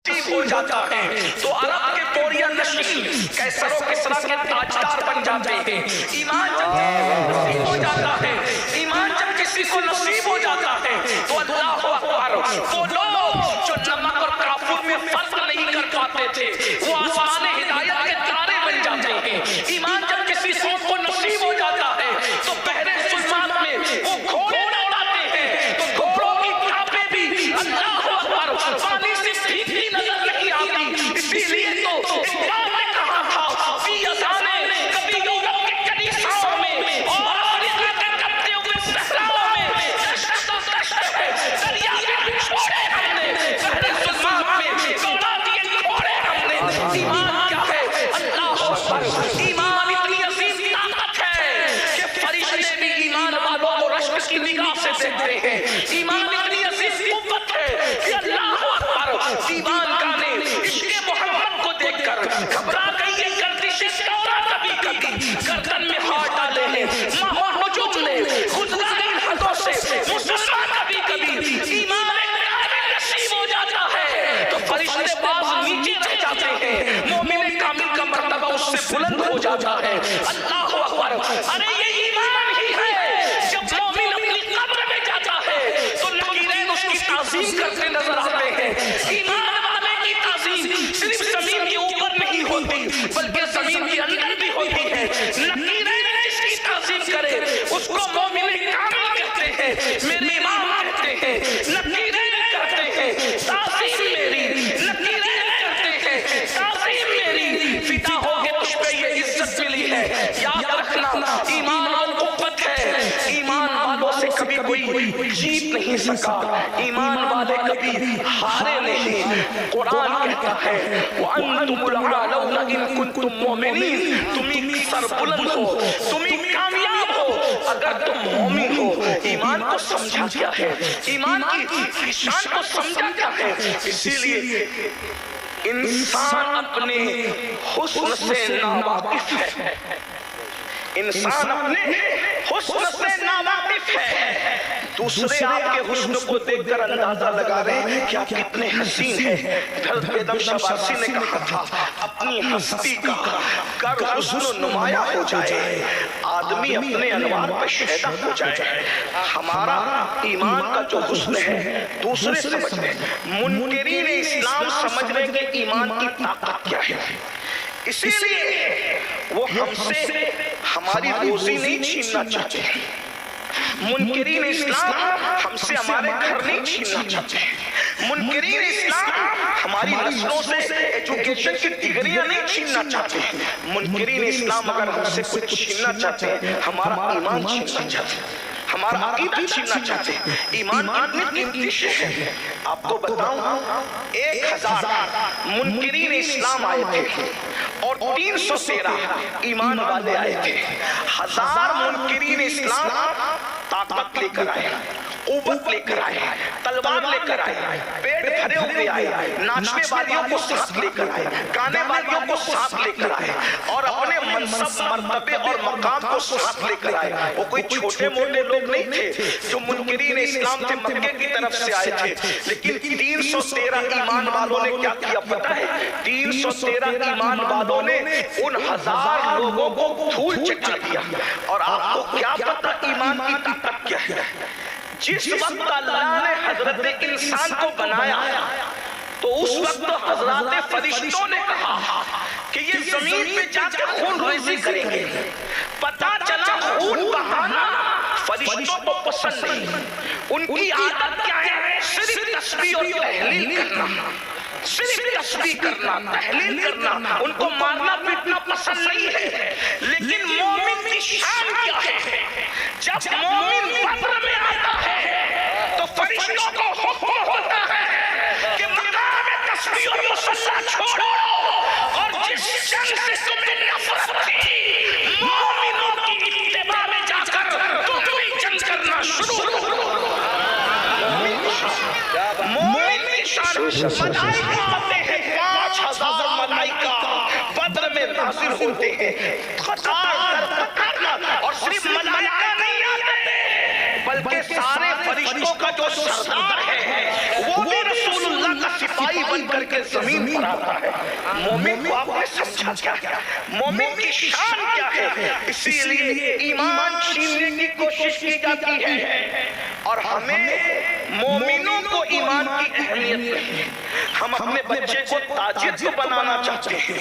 ہو جاتا ہے تو عرب کے پوریا نشین کیسر و کسرا کے تاجدار بن جاتے ہیں. ایمان جب نصیب ہو جاتا ہے، ایمان جب کسی کو نصیب ہو جاتا ہے تو اللہ اکبر، وہ لوگ جو نمک اور کافور میں فرق نہیں کر پاتے تھے وہ آسمان ہدایت کے تارے بن جاتے ہیں. ایمان جب کسی کو نصیب ہو جاتا ہے تو بحر ظلمات میں وہ گھوڑے دوڑاتے ہیں تو گھوڑوں کی ٹھاپیں بھی اللہ اکبر پانی سے بھیگتی نظر نہیں آتی. اسی لیے تو اقبال نے کہا تھا فی اذانے کبھی یورپ کے کنیسوں میں اور افریقہ کے کبتے ہوئے صحراؤں میں دشت و دشت ہے، دریا کے چھوڑے ہم نے بحر ظلمات میں دوڑا دیے گھوڑے ہم نے. ایمان کیا ہے؟ اللہ اکبر. ایمان اتنی عظیم طاقت ہے کہ فرشتے بھی ایمان والوں کو رشک کی نگاہ سے دیکھتے ہیں. ایمان اتنی عظیم قوت ہے کہ اللہ اکبر دیوانگانے عشق محمد کو دیکھ کر گھبرا گئی ہے گردش دورہ کبھی کبھی گردن میں ہاتھ ڈالے ہیں ماہ نجوم نے گزرا ان حدوں سے مسلمان کبھی کبھی ایمان نصیب ہو جاتا ہے تو فرشتے باز نیچے رہ جاتے ہیں، مومن کامل کا مرتبہ اس سے بلند ہو جاتا ہے. اللہ اکبر. ارے یہ ایمان ہی ہے جب مومن اپنی قبر میں جاتا ہے تو لکیرین اس کی تعظیم کرتے نظر آتے ہیں. ایمان والے کی تعظیم صرف زمین کے اوپر نہیں ہوتی بلکہ زمین کے اندر بھی ہوتی ہے. لکیرین جس کی تعظیم کرے اس کو مومن کامل کہتے ہیں، میرے امام کہتے ہیں. لکیرین کرتے ہیں تعظیم میری، لکیرین کرتے ہیں تعظیم میری، فدا ہو گئے اس پہ یہ عزت ملی ہے. یاد رکھنا ایمان اور قوت ہے. ایمان والوں سے کبھی کوئی جیت نہیں سکا، ایمان والے کبھی ہارے نہیں. قرآن کہتا ہے وَأَنْتُمُ الْأَعْلَوْنَ إِن كُنتُم مُؤْمِنِينَ. تمہیں سر بلند ہو، تمہیں کامیاب ہو اگر تم مومن ہو. ایمان کو سمجھا کیا ہے، ایمان کی شان کو سمجھا کیا ہے. اسی لیے انسان اپنے حسن سے ناواقف ہے، انسان اپنے حسن سے ناواقف ہے. دوسرے آپ کے حسن کو دیکھ کر اندازہ لگا رہے ہیں کہ آپ کتنے حسین ہیں. حضرت بیدم شباسی نے کہا تھا اپنی ہستی کا گر حسن و نمایاں ہو جائے آدمی اپنے انوار پہ شہدہ ہو جائے. ہمارا ایمان کا جو حسن ہے دوسرے سمجھ رہے ہیں، منکرین اسلام سمجھ رہے کہ ایمان کی طاقت کیا ہے. اسی لیے وہ ہم سے ہماری روزی نہیں چھیننا چاہتے. منکرین اسلام ہم سے ہمارے گھر نہیں چھیننا چاہتے. منکرین اسلام ہماری نسلوں سے ایجوکیشن کی ڈگریاں نہیں چھیننا چاہتے. منکرین اسلام اگر ہم سے کچھ چھیننا چاہتے ہیں ہمارا ایمان چھیننا چاہتے ہیں، ہمارا عقیدہ چھیننا چاہتے ہیں. ایمان کتنی قیمتی شے ہے. آپ کو بتاؤں 1000 منکرین اسلام آئے تھے اور 313 ایمان والے آئے تھے. 1000 منکرین اسلام طاقت لے کر آئے، قوت لے کر آئے، تلوار لے کر آئے، پیٹ بھرے ہوئے آئے، ناچنے والیوں کو ساتھ لے کر آئے، گانے والیوں کو ساتھ لے کر آئے اور اپنے منصب مرتبے اور مقام کو ساتھ لے کر آئے. وہ کوئی چھوٹے موٹے لوگ نہیں تھے جو منکرین اسلام تھے، مکے کی طرف سے آئے تھے. لیکن 313 ایمان والوں نے کیا کیا پتہ ہے؟ 313 ایمان والوں نے ان 1000 لوگوں کو دھول چٹا دیا. اور آپ کو کیا پتہ ایمان کی طاقت کیا ہے؟ جس وقت اللہ نے حضرت انسان کو بنایا تو اس وقت حضرات فرشتوں نے کہا کہ یہ زمین پہ جا کے خون ریزی کریں گے. پتا چلا خون بہانا فرشتوں کو پسند نہیں. ان کی عادت کیا ہے؟ صرف تسبیح اور تحلیل کرنا، صرف تسبیح کرنا، تحلیل کرنا. ان کو مارنا پیٹنا پسند نہیں ہے. لیکن مومن کی شان کیا ہے؟ جب مومن قبر میں آتا ہے تو فرشتوں کو حکم ہوتا ہے کہ مقام تسبیح اور مصلی چھوڑو اور جس جنگ سے تمہیں نفرت تھی مومنوں کی اتباع میں جا کر تم بھی جنگ کرنا شروع کرو. مومن کی شان. ملائکہ آتے ہیں 5000 ملائکہ بدر میں نازل ہوتے ہیں قطار در قطار. اور صرف ملائکہ نہیں آتے بلکہ سارے فرشتوں کا جو سردار ہے وہ بھی رسول اللہ کا سپاہی بن کر کے زمین پر آتا ہے۔ مومن کو آپ نے سمجھا کیا ہے؟ مومن کی شان کیا ہے؟ اسی لیے ایمان چھیننے کی کوشش کی جاتی ہے، اور ہمیں مومنوں کو ایمان کی اہمیت نہیں ہے۔ ہم اپنے بچے کو تاجر تو بنانا چاہتے ہیں،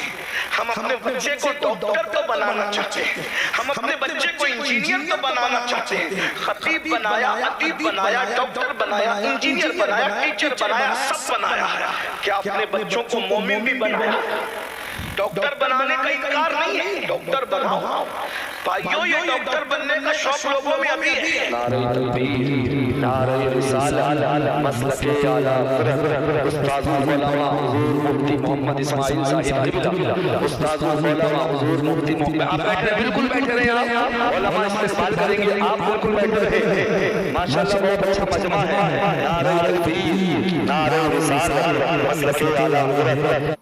ہم اپنے بچے کو ڈاکٹر تو بنانا چاہتے ہیں، ہم اپنے بچے کو انجینئر تو بنانا چاہتے ہیں۔ خطیب بنایا، ادیب بنایا، ڈاکٹر بنایا، انجینئر بنایا، ٹیچر بنایا، سب بنایا۔ کیا اپنے بچوں کو مومن بھی بنایا؟ ڈاکٹر بنانے کا انکار نہیں ہے، ڈاکٹر بناؤ بھائیو، یہ ڈاکٹر بننے کا شوق لوگوں میں ابھی ہے۔ نعرہ تکبیر، نعرہ رسالہ، مسلک اعلیٰ حضرت استاذ العلماء حضور مفتی محمد اسماعیل صاحب قبلہ، استاذ العلماء حضور مفتی محمد، آپ بیٹھ رہے، بالکل بیٹھ رہے ہیں، آپ علماء استقبال کریں گے، آپ بالکل بیٹھ رہے، ماشاءاللہ بہت اچھا مجمع ہے۔ نعرہ تکبیر، نعرہ رسالہ، مسلک اعلیٰ حضرت